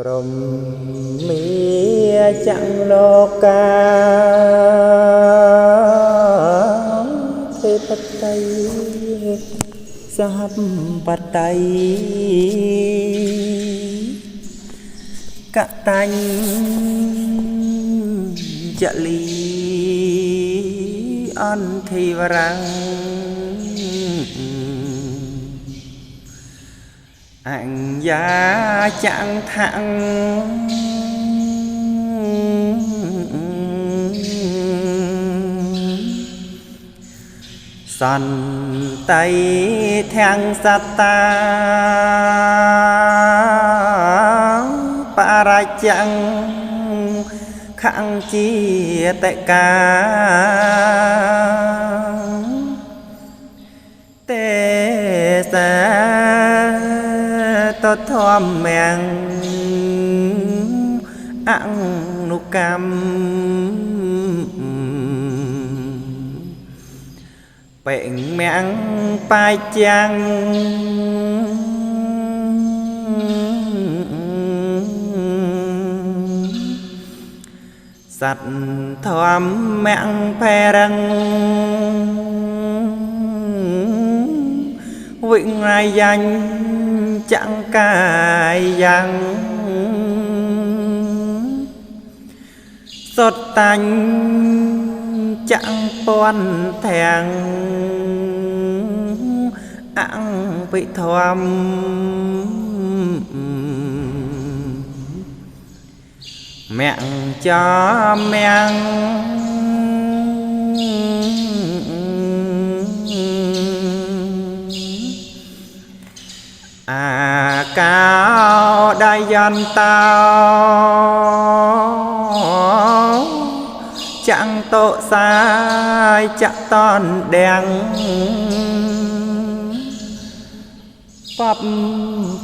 ព្រមមាចាំងលោកកាទេពតីសហបតៃកតាញ់ចលីអន្តិវរੰអញ្ញាចាំងថាំងសន្តៃធាំងសត្តាបរាចាំងខង្ជាតកាទេសាតធម្មងអនុកម្មពេងមាំងបាយចាំងសត្វធម្មងភេរੰវិញ្ញាយាញ់ចង្កាយយ៉ាងសុតតាញ់ចាំងពន់ទាំងអង្គពិធម្មមាំងចំមាំងអាកោដៃយន្តោចាំងតោសាយចតនដាំងបប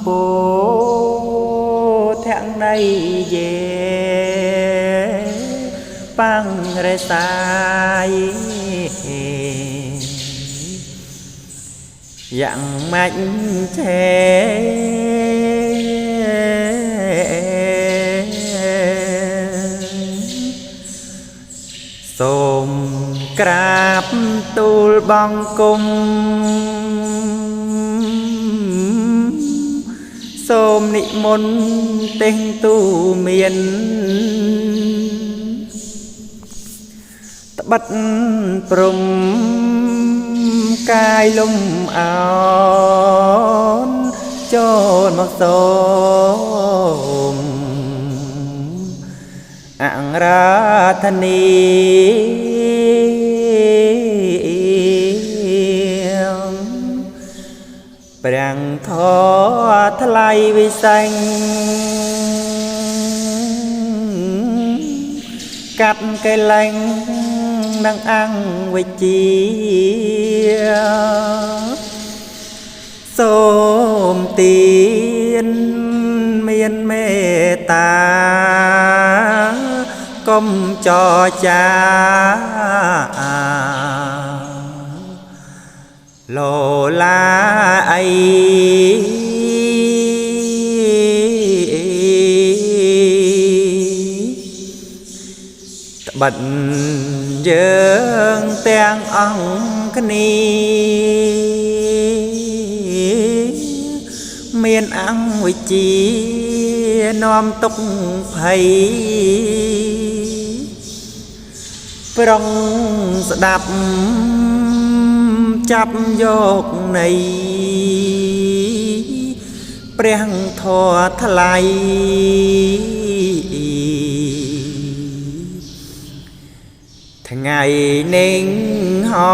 ពោធាំងណៃយេប៉ាំងរេសាយយ៉ាងម៉េចឆេសូមក្រាបទូលបង្គំសូមនិមន្តទេងទូមានត្បិតព្រំកាយលំអោនចូលមកសូមអង្រាធនីប្រាំងធរថ្លៃវិសេងកាត់កែលែងនឹងអង្គវិជាសូមទានមានមេត្តាកុំចរចាលោឡាអីត្បិតយើងទាំងអង្គគ្នាមានអង្គវិជានាំទុកភ័យប្រុងស្ដាប់ចាប់យកនៃព្រះធម៌ថ្លៃថ្ងៃនឹងហោ